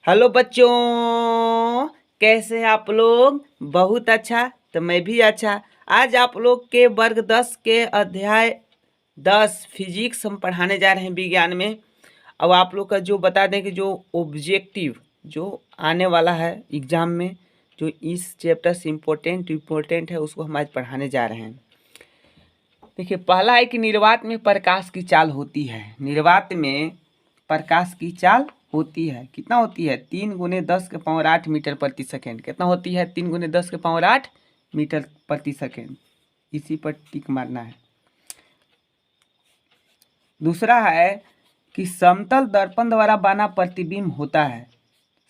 Hello बच्चों, कैसे हैं आप लोग? बहुत अच्छा। तो मैं भी अच्छा। आज आप लोग के वर्ग 10 के अध्याय 10 फिजिक्स हम पढ़ाने जा रहे हैं विज्ञान में। अब आप लोग का जो बता दें कि जो ऑब्जेक्टिव जो आने वाला है एग्जाम में, जो इस चैप्टर से इम्पोर्टेंट है, उसको हम आज पढ़ाने जा रहे हैं। देखिए, पहला है कि निर्वात में प्रकाश की चाल होती है। निर्वात में प्रकाश की चाल होती है। कितना होती है? 3 × 10⁸ मीटर प्रति सेकेंड। कितना होती है? 3 × 10⁸ मीटर प्रति सेकेंड। इसी पर टिक मारना है। दूसरा है कि समतल दर्पण द्वारा बना प्रतिबिंब होता है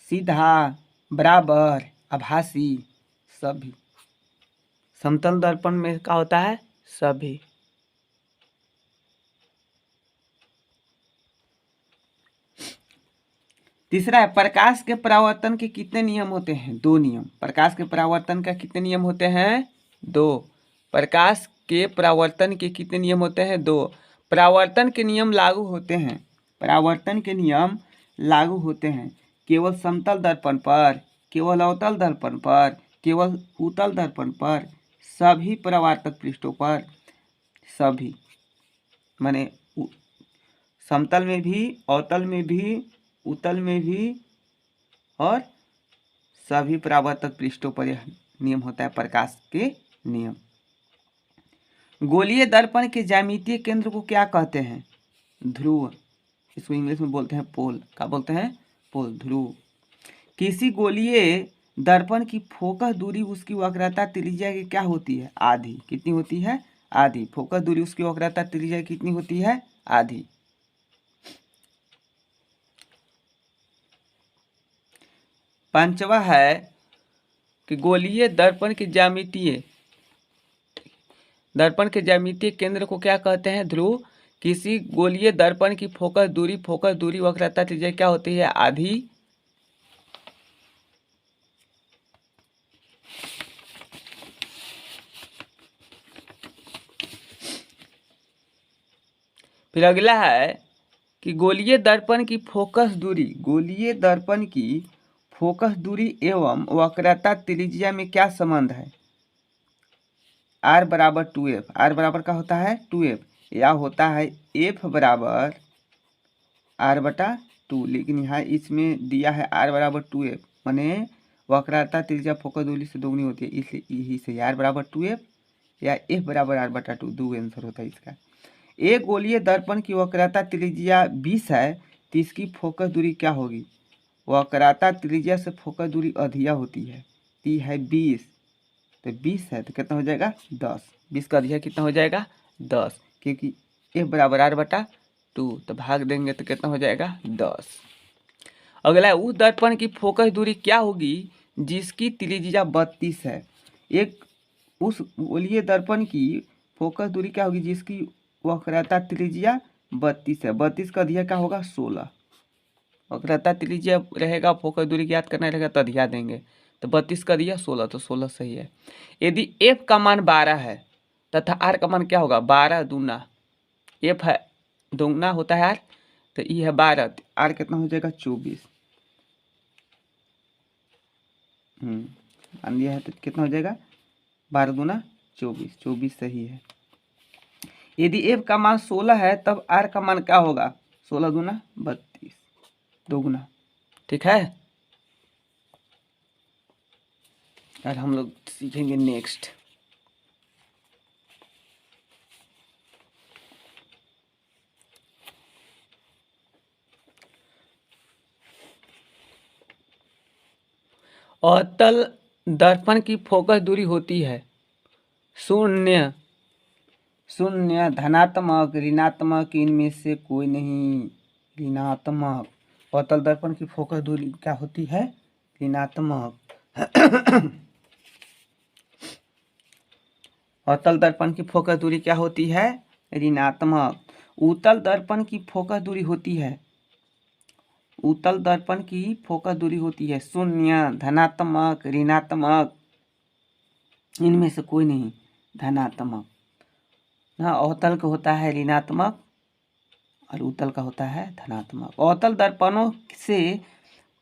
सीधा, बराबर, आभासी, सभी। समतल दर्पण में क्या होता है? सभी। तीसरा है प्रकाश के परावर्तन के कितने नियम होते हैं? 2 नियम। प्रकाश के परावर्तन का कितने नियम होते हैं? 2। प्रकाश के परावर्तन के कितने नियम होते हैं? 2। परावर्तन के नियम लागू होते हैं। परावर्तन के नियम लागू होते हैं केवल समतल दर्पण पर, केवल अवतल दर्पण पर, केवल उत्तल दर्पण पर, सभी परावर्तक पृष्ठों पर। सभी माने समतल में भी, अवतल में भी, उत्तल में भी और सभी परावर्तक पृष्ठों पर यह नियम होता है प्रकाश के नियम। गोलीय दर्पण के ज्यामितीय केंद्र को क्या कहते हैं? ध्रुव। इसको इंग्लिश में बोलते हैं पोल। क्या बोलते हैं? पोल, ध्रुव। किसी गोलीय दर्पण की फोकस दूरी उसकी वक्रता त्रिज्या की क्या होती है? आधी। कितनी होती है? आधी। फोकस दूरी उसकी वक्रता त्रिज्या कितनी होती है? आधी। पांचवा है कि गोलीय दर्पण के ज्यामितीय केंद्र को क्या कहते हैं? ध्रुव। किसी गोलीय दर्पण की फोकस दूरी वक्रता त्रिज्या क्या होती है? आधी। फिर अगला है कि गोलीय दर्पण की फोकस दूरी एवं वक्रता त्रिज्या में क्या संबंध है? r बराबर 2f। r बराबर क्या होता है? 2f। या होता है f बराबर r/2। लेकिन यहाँ इसमें दिया है r बराबर 2f, माने वक्रता त्रिज्या फोकस दूरी से दोगुनी होती है, इसलिए यही से r बराबर 2f या f बराबर r/2 दो आंसर होता है इसका। एक गोलीय दर्पण की वक्रता त्रिज्या 20 है तो इसकी फोकस दूरी क्या होगी? वक्रता त्रिज्या से फोकस दूरी अधिया होती है। ती है 20, तो 20 है तो कितना हो जाएगा? 10। 20 का अधिया कितना हो जाएगा? 10, क्योंकि f बराबर r/2, तो भाग देंगे तो कितना हो जाएगा? 10। अगला है उस दर्पण की फोकस दूरी क्या होगी जिसकी त्रिज्या 32 है? एक उस गोलीय दर्पण की फोकस दूरी क्या होगी जिसकी वक्रता त्रिज्या 32 है। 32 का अधिया क्या होगा? 16। वक्रता त्रिज्या रहेगा, फोकस दूरी ज्ञात करना रहेगा तो अधिया देंगे, तो 32 का दिया 16, तो 16 सही है। यदि f का मान 12 है तथा r का मान क्या होगा? 12 दूना, f है दूना होता है r, तो ये है 12, r कितना हो जाएगा? 24। मान दिया है तो कितना हो जाएगा? 12 दूना 24, 24 सही है। यदि f का मान 16 है तब r का मान क्या होगा? 16 दूना 32, दोगुना। ठीक है। और हम लोग सीखेंगे नेक्स्ट। अवतल दर्पण की फोकस दूरी होती है 0, धनात्मक, ऋणात्मक, इनमें से कोई नहीं। ऋणात्मक। अवतल दर्पण की फोकस दूरी क्या होती है? ऋणात्मक। अवतल दर्पण की फोकस दूरी क्या होती है? ऋणात्मक। उत्तल दर्पण की फोकस दूरी होती है 0, धनात्मक, ऋणात्मक, इनमें से कोई नहीं, धनात्मक। हाँ, अवतल का होता है ऋणात्मक और उत्तल का होता है धनात्मक। अवतल दर्पणों से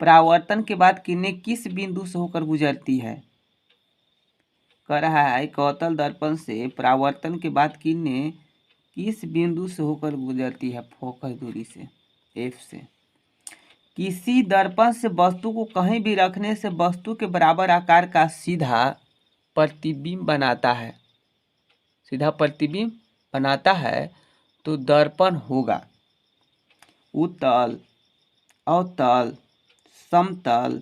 परावर्तन के बाद किरणें किस बिंदु से होकर गुजरती है? कह रहा है कि अवतल दर्पण से परावर्तन के बाद किरणें किस बिंदु से होकर गुजरती है? फोकस दूरी से, एफ से। किसी दर्पण से वस्तु को कहीं भी रखने से वस्तु के बराबर आकार का सीधा प्रतिबिंब बनाता है, सीधा प्रतिबिंब बनाता है, तो दर्पण होगा उत्तल, अवतल, समतल,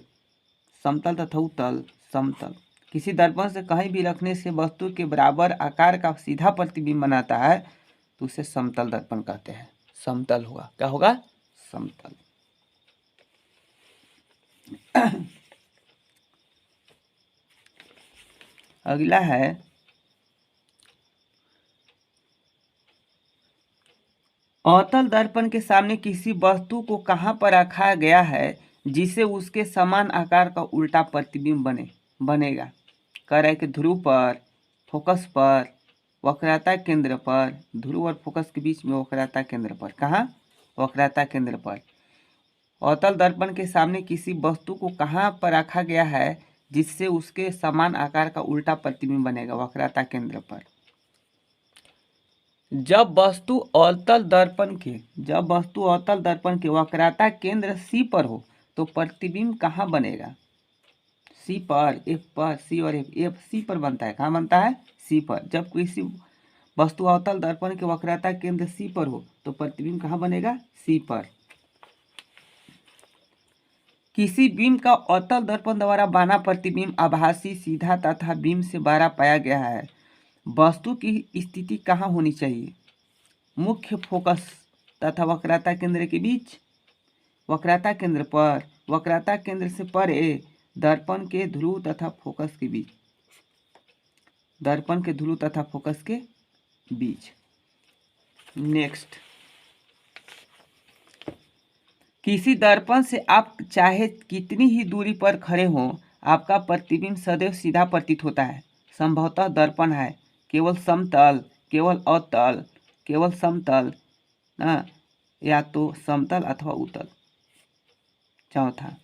समतल तथा उत्तल, समतल। किसी दर्पण से कहीं भी रखने से वस्तु के बराबर आकार का सीधा प्रतिबिंब बनाता है, तो उसे समतल दर्पण कहते हैं। समतल होगा, क्या होगा? समतल। अगला है अवतल दर्पण के सामने किसी वस्तु को कहाँ पर रखा गया है जिससे उसके समान आकार का उल्टा प्रतिबिंब बनेगा? कह रहा है कि ध्रुव पर, फोकस पर, वक्रता केंद्र पर, ध्रुव और फोकस के बीच में वक्रता केंद्र पर। कहाँ? वक्रता केंद्र पर। अवतल दर्पण के सामने किसी वस्तु को कहाँ पर रखा गया है जिससे उसके समान आकार का उल्टा प्रतिबिंब बनेगा? वक्रता केंद्र पर। जब वस्तु अवतल दर्पण के वक्रता केंद्र सी पर हो तो प्रतिबिंब कहाँ बनेगा? सी पर, एफ पर, सी और एफ सी पर बनता है। कहाँ बनता है? सी पर। जब किसी वस्तु अवतल दर्पण के वक्रता केंद्र सी पर हो तो प्रतिबिंब कहाँ बनेगा? सी पर। किसी बीम का अवतल दर्पण द्वारा बना प्रतिबिंब आभासी, सीधा तथा बीम से बड़ा पाया गया है। वस्तु की स्थिति कहाँ होनी चाहिए? मुख्य फोकस तथा वक्रता केंद्र के बीच, वक्रता केंद्र पर, वक्रता केंद्र से परे, दर्पण के ध्रुव तथा फोकस के बीच, दर्पण के ध्रुव तथा फोकस के बीच। नेक्स्ट, किसी दर्पण से आप चाहे कितनी ही दूरी पर खड़े हों, आपका प्रतिबिंब सदैव सीधा प्रतीत होता है। संभवतः दर्पण है केवल समतल, केवल अवतल, केवल समतल, या तो समतल अथवा उत्तल। चौथा,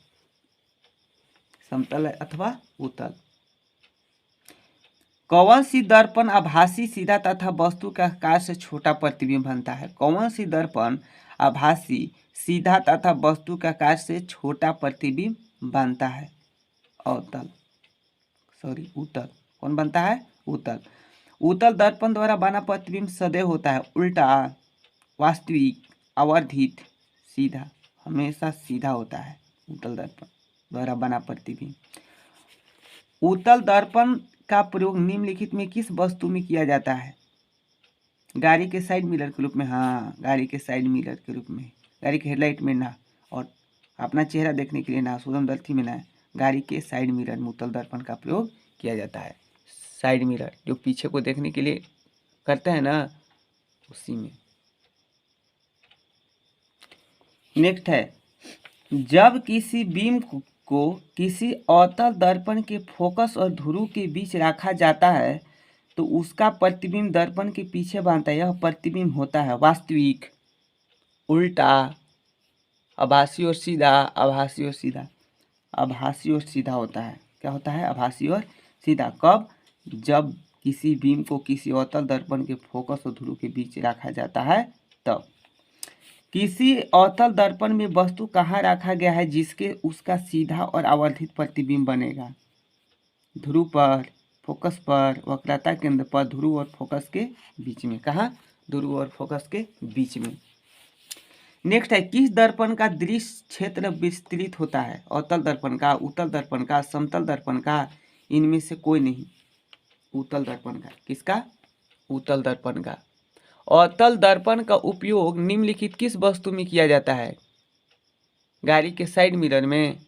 समतल अथवा उत्तल। कौन सी दर्पण आभासी, सीधा तथा वस्तु के आकार से छोटा प्रतिबिंब बनता है? कौन सी दर्पण आभासी, सीधा तथा वस्तु के आकार से छोटा प्रतिबिंब बनता है? उत्तल। कौन बनता है? उत्तल। उत्तल दर्पण द्वारा बना प्रतिबिंब सदैव होता है उल्टा, वास्तविक, आवर्धित, सीधा। हमेशा सीधा होता है उत्तल दर्पण द्वारा बना प्रतिबिंब। उत्तल दर्पण का प्रयोग निम्नलिखित में किस वस्तु में किया जाता है? गाड़ी के साइड मिरर के रूप में। हाँ, गाड़ी के साइड मिरर के रूप में। गाड़ी के हेडलाइट में ना, और अपना चेहरा देखने के लिए ना, सूक्ष्मदर्शी में ना, गाड़ी के साइड मिरर में उत्तल दर्पण का प्रयोग किया जाता है। साइड मिरर जो पीछे को देखने के लिए करते हैं ना, उसी में। नेक्स्ट है, जब किसी बीम को किसी अवतल दर्पण के फोकस और ध्रुव के बीच रखा जाता है तो उसका प्रतिबिंब दर्पण के पीछे बनता है। यह प्रतिबिंब होता है वास्तविक, उल्टा, आभासी और सीधा। आभासी और सीधा, आभासी और सीधा होता है। क्या होता है? आभासी और सीधा। कब? जब किसी बीम को किसी अवतल दर्पण के फोकस और ध्रुव के बीच रखा जाता है तब। किसी अवतल दर्पण में वस्तु कहाँ रखा गया है जिसके उसका सीधा और आवर्धित प्रतिबिंब बनेगा? ध्रुव पर, फोकस पर, वक्रता केंद्र पर, ध्रुव और फोकस के बीच में। कहाँ? ध्रुव और फोकस के बीच में। नेक्स्ट है, किस दर्पण का दृश्य क्षेत्र विस्तृत होता है? अवतल दर्पण का, उत्तल दर्पण का, समतल दर्पण का, इनमें से कोई नहीं। उत्तल दर्पण का। किसका? उत्तल दर्पण का। अवतल दर्पण का उपयोग निम्नलिखित किस वस्तु में किया जाता है? गाड़ी के साइड मिरर में,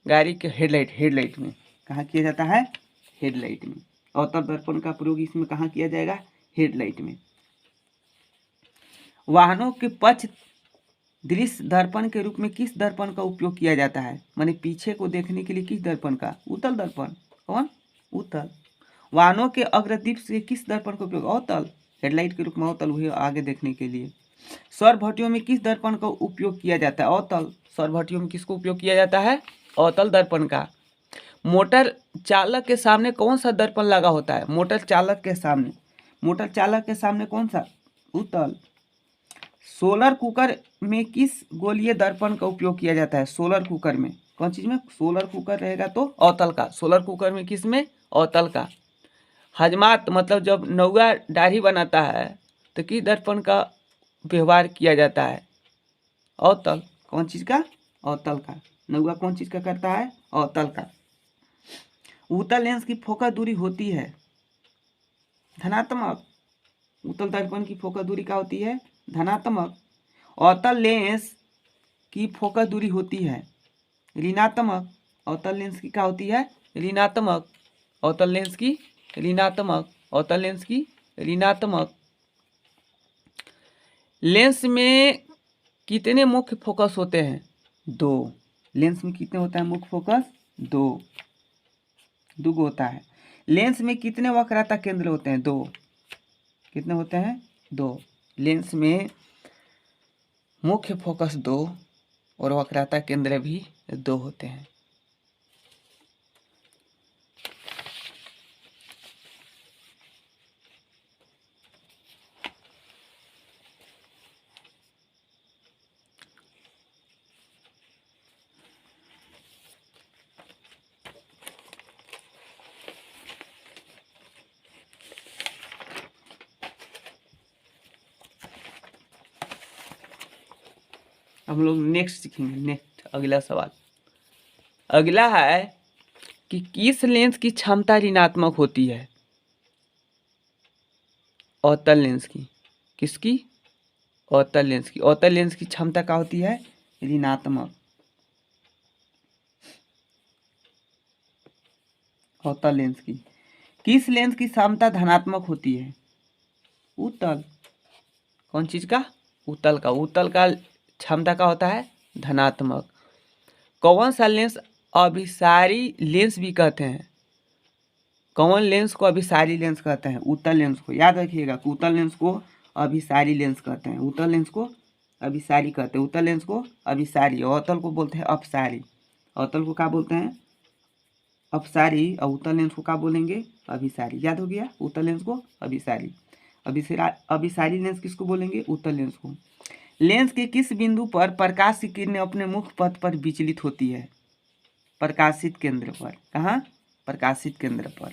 गाड़ी के हेडलाइट में। कहाँ किया जाता है? हेडलाइट में। अवतल दर्पण का प्रयोग इसमें कहाँ किया जाएगा? हेडलाइट में। वाहनों के पक्ष दृश्य दर्पण के रूप में किस दर्पण का उपयोग किया जाता है? माने पीछे को देखने के लिए किस दर्पण का? उत्तल दर्पण। कौन? उत्तल। वाहनों के अग्रदीप से किस दर्पण का उपयोग? अवतल। हेडलाइट के रूप में अवतल हुए आगे देखने के लिए। सौर भट्टियों में किस दर्पण का उपयोग किया जाता है? अवतल। सौर भट्टियों में किसको उपयोग किया जाता है? अवतल दर्पण का। मोटर चालक के सामने कौन सा दर्पण लगा होता है? मोटर चालक के सामने, मोटर चालक के सामने कौन सा? उत्तल। सोलर कुकर में किस गोलीय दर्पण का उपयोग किया जाता है? सोलर कुकर में कौन चीज में? सोलर कुकर रहेगा तो अवतल का। सोलर कुकर में किस में? अवतल का। हजमात मतलब जब नौआ दाढ़ी बनाता है तो किस दर्पण का व्यवहार किया जाता है? अवतल। कौन चीज का? अवतल का। नौआ कौन चीज का करता है? अवतल का। उत्तल लेंस की फोकस दूरी होती है धनात्मक। उत्तल दर्पण की फोकस दूरी क्या होती है? धनात्मक। अवतल लेंस की फोकस दूरी होती है ऋणात्मक। अवतल लेंस की क्या होती है? ऋणात्मक। अवतल लेंस की ऋणात्मक। अवतल लेंस की ऋणात्मक। लेंस में कितने मुख्य फोकस होते हैं? 2। लेंस में कितने होता है मुख्य फोकस? 2 होता है। लेंस में कितने वक्रता केंद्र होते हैं? 2। कितने होते हैं? 2। लेंस में मुख्य फोकस 2 और वक्रता केंद्र भी 2 होते हैं। हम लोग नेक्स्ट सीखेंगे। नेक्स्ट अगला सवाल अगला है कि किस लेंस की क्षमता ऋणात्मक होती है? अवतल लेंस की। किसकी? अवतल लेंस की। अवतल लेंस की क्षमता क्या होती है? ऋणात्मक। अवतल लेंस की। किस लेंस की क्षमता धनात्मक होती है? उत्तल। कौन चीज का? उत्तल का। उत्तल का क्षमता का होता है? धनात्मक। कौन सा लेंस अभिसारी लेंस भी कहते हैं? कौन लेंस को अभिसारी लेंस कहते हैं? उत्तल लेंस को। याद रखिएगा कि उत्तल लेंस को अभिसारी लेंस कहते हैं। उत्तल लेंस को अभिसारी कहते हैं। उत्तल लेंस को अभिसारी। अवतल को बोलते हैं अपसारी। अवतल को क्या बोलते हैं? अपसारी। और उत्तल लेंस को क्या बोलेंगे? अभिसारी। याद हो गया? उत्तल लेंस को अभिसारी। अभिसारी लेंस किसको बोलेंगे? उत्तल लेंस को। लेंस के किस बिंदु पर प्रकाश की किरणें अपने मुख्य पथ पर विचलित होती है? प्रकाशित केंद्र पर। कहाँ? प्रकाशित केंद्र पर।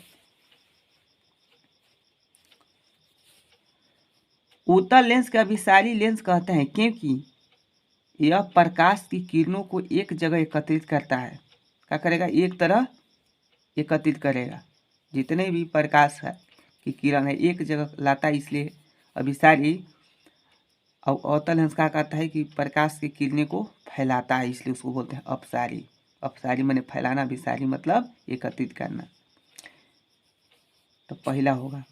उत्तल लेंस के अभिसारी लेंस कहते हैं क्योंकि यह प्रकाश की किरणों को एक जगह एकत्रित करता है। क्या करेगा? एक तरह एकत्रित करेगा। जितने भी प्रकाश है की किरण है एक जगह लाता है, इसलिए अभिसारी। और अवतल लेंस क्या कहता है कि प्रकाश की किरणें को फैलाता है, इसलिए उसको बोलते हैं अपसारी। अपसारी माने फैलाना, अभिसारी मतलब एकत्रित करना। तो पहला होगा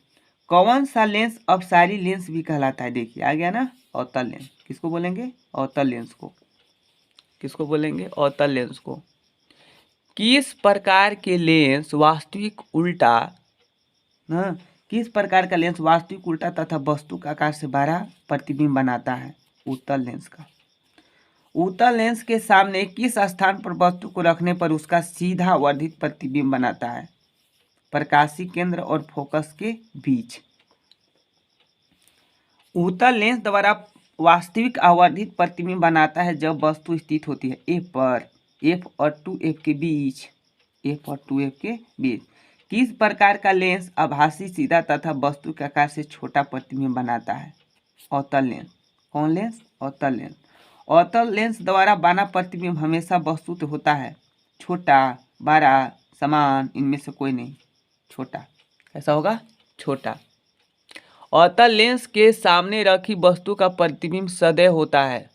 कौन सा लेंस अपसारी लेंस भी कहलाता है? देखिए आ गया ना, अवतल लेंस। किसको बोलेंगे? अवतल लेंस को। किसको बोलेंगे? अवतल लेंस को। किस प्रकार के लेंस वास्तविक उल्टा ना, किस प्रकार का लेंस वास्तविक उल्टा तथा वस्तु का आकार से बड़ा प्रतिबिंब बनाता है? उत्तल लेंस का। उत्तल लेंस के सामने किस स्थान पर वस्तु को रखने पर उसका सीधा वर्धित प्रतिबिंब बनाता है? प्रकाशी केंद्र और फोकस के बीच। उत्तल लेंस द्वारा वास्तविक आवर्धित प्रतिबिंब बनाता है जब वस्तु स्थित होती है एफ पर, एफ और 2f के बीच। एफ और 2f के बीच। किस प्रकार का लेंस आभासी सीधा तथा वस्तु के आकार से छोटा प्रतिबिंब बनाता है? अवतल लेंस। कौन लेंस? अवतल लेंस। अवतल लेंस द्वारा बना प्रतिबिंब हमेशा वस्तुत होता है छोटा, बड़ा, समान, इनमें से कोई नहीं। छोटा। कैसा होगा? छोटा। अवतल लेंस के सामने रखी वस्तु का प्रतिबिंब सदैव होता है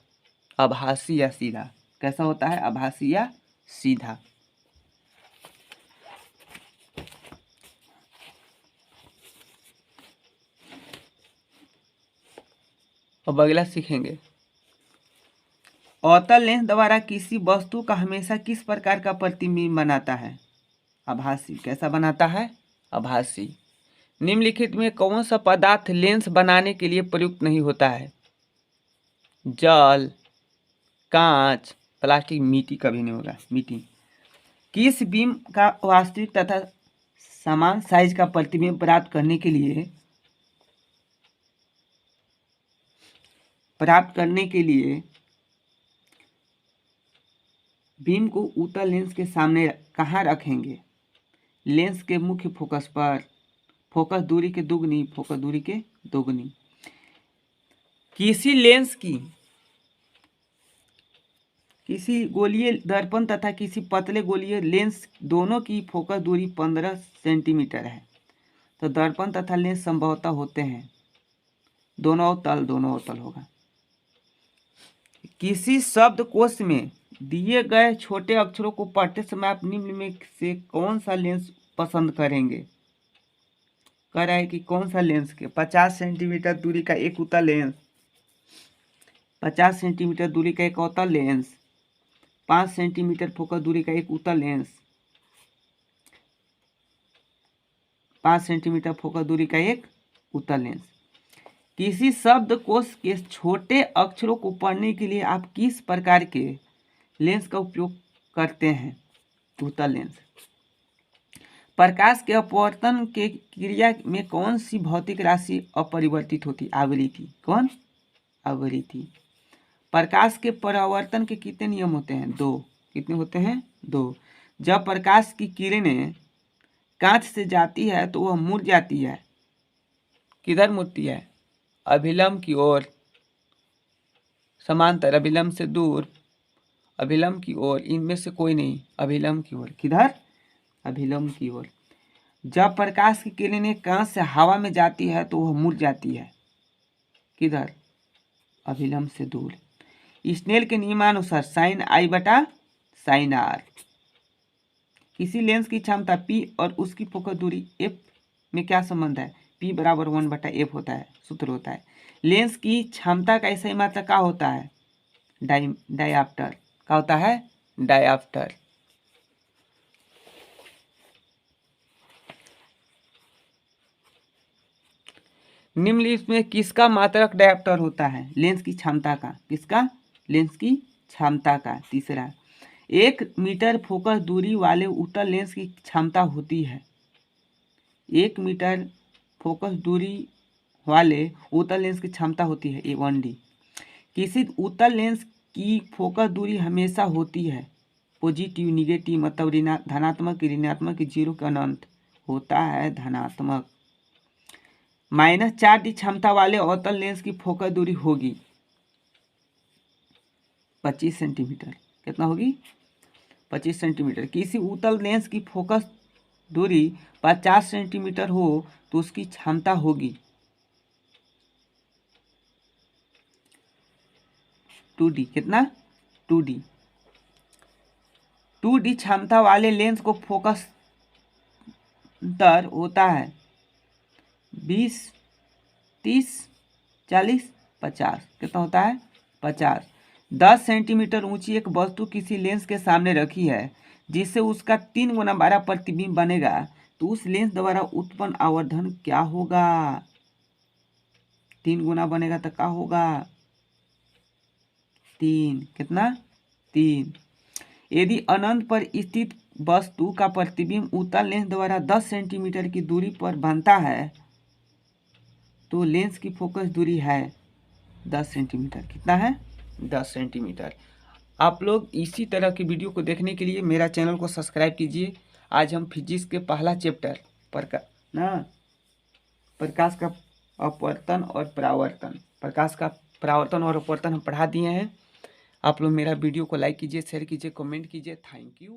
आभासी या सीधा। कैसा होता है? आभासी या सीधा। अब अगला सीखेंगे अवतल लेंस द्वारा किसी वस्तु का हमेशा किस प्रकार का प्रतिबिंब बनाता है? आभासी। कैसा बनाता है? आभासी। निम्नलिखित में कौन सा पदार्थ लेंस बनाने के लिए प्रयुक्त नहीं होता है? जल, कांच, प्लास्टिक, मिट्टी कभी नहीं होगा। मिट्टी। किस बीम का वास्तविक तथा समान साइज का प्रतिबिंब प्राप्त करने के लिए बीम को उत्तल लेंस के सामने कहाँ रखेंगे? लेंस के मुख्य फोकस पर। फोकस दूरी के दुगनी। फोकस दूरी के दोगुनी। किसी गोलीय दर्पण तथा किसी पतले गोलीय लेंस दोनों की फोकस दूरी 15 सेंटीमीटर है। तो दर्पण तथा लेंस संभवतः होते हैं दोनों अवतल होगा। किसी शब्दकोश में दिए गए छोटे अक्षरों को पढ़ते समय आप निम्न में से कौन सा लेंस पसंद करेंगे? कह रहा है कि कौन सा लेंस के 50 सेंटीमीटर दूरी का एक उत्तल लेंस, 50 सेंटीमीटर दूरी का एक अवतल लेंस, 5 सेंटीमीटर फोकस दूरी का एक उत्तल लेंस, 5 सेंटीमीटर फोकस दूरी का एक उत्तल लेंस। किसी शब्दकोश के छोटे अक्षरों को पढ़ने के लिए आप किस प्रकार के लेंस का उपयोग करते हैं? उत्तल लेंस। प्रकाश के अपवर्तन के क्रिया में कौन सी भौतिक राशि अपरिवर्तित होती? आवृत्ति। कौन? आवृत्ति। प्रकाश के परावर्तन के कितने नियम होते हैं? 2। कितने होते हैं? 2। जब प्रकाश की किरणें कांच से जाती है तो वह मुड़ जाती है। किधर मुड़ती है? अभिलंब की ओर, समांतर, अभिलंब से दूर, अभिलंब की ओर, इनमें से कोई नहीं, अभिलंब की ओर। किधर? अभिलंब की ओर। जब प्रकाश की किरणें कांच से हवा में जाती है तो वह मुड़ जाती है। किधर? अभिलंब से दूर। स्नेल के नियमानुसार sin I बटा sin R। किसी लेंस की क्षमता P और उसकी फोकस दूरी F में क्या संबंध है? P बराबर 1 बटा F होता है, सूत्र होता है। लेंस की क्षमता का ऐसा ही मात्रा क्या होता है? डायऑप्टर। क्या होता है? डायऑप्टर। निम्नलिखित में किसका मात्रक डायऑप्टर होता है? लेंस की क्षमता का। किसका? लेंस की क्षमता का। तीसरा, 1 मीटर फोकस दूरी वाले उत्तल लेंस की क्षमता होती है। 1 मीटर फोकस दूरी वाले उत्तल लेंस की क्षमता होती है 1D। किसी उत्तल लेंस की फोकस दूरी हमेशा होती है पॉजिटिव, निगेटिव, मतलब धनात्मक, ऋणात्मक, 0 के अनंत होता है धनात्मक। -4D क्षमता वाले अवतल लेंस की फोकस दूरी होगी 25 सेंटीमीटर। कितना होगी? 25 सेंटीमीटर। किसी उत्तल लेंस की फोकस दूरी 50 सेंटीमीटर हो तो उसकी क्षमता होगी 2D। कितना? 2D। 2D क्षमता वाले लेंस को फोकस अंतर होता है 20, 30, 40, 50। कितना होता है? 50। 10 सेंटीमीटर ऊंची एक वस्तु किसी लेंस के सामने रखी है जिससे उसका 3 गुना बड़ा प्रतिबिंब बनेगा तो उस लेंस द्वारा उत्पन्न आवर्धन क्या होगा? 3 गुना बनेगा तो क्या होगा? 3। कितना? 3। यदि अनंत पर स्थित वस्तु का प्रतिबिंब उत्तल लेंस द्वारा 10 सेंटीमीटर की दूरी पर बनता है तो लेंस की फोकस दूरी है 10 सेंटीमीटर। कितना है? 10 सेंटीमीटर। आप लोग इसी तरह की वीडियो को देखने के लिए मेरा चैनल को सब्सक्राइब कीजिए। आज हम फिजिक्स के पहला चैप्टर प्रकाश का अपवर्तन और परावर्तन, प्रकाश का परावर्तन और अपवर्तन हम पढ़ा दिए हैं। आप लोग मेरा वीडियो को लाइक कीजिए, शेयर कीजिए, कमेंट कीजिए। Thank you.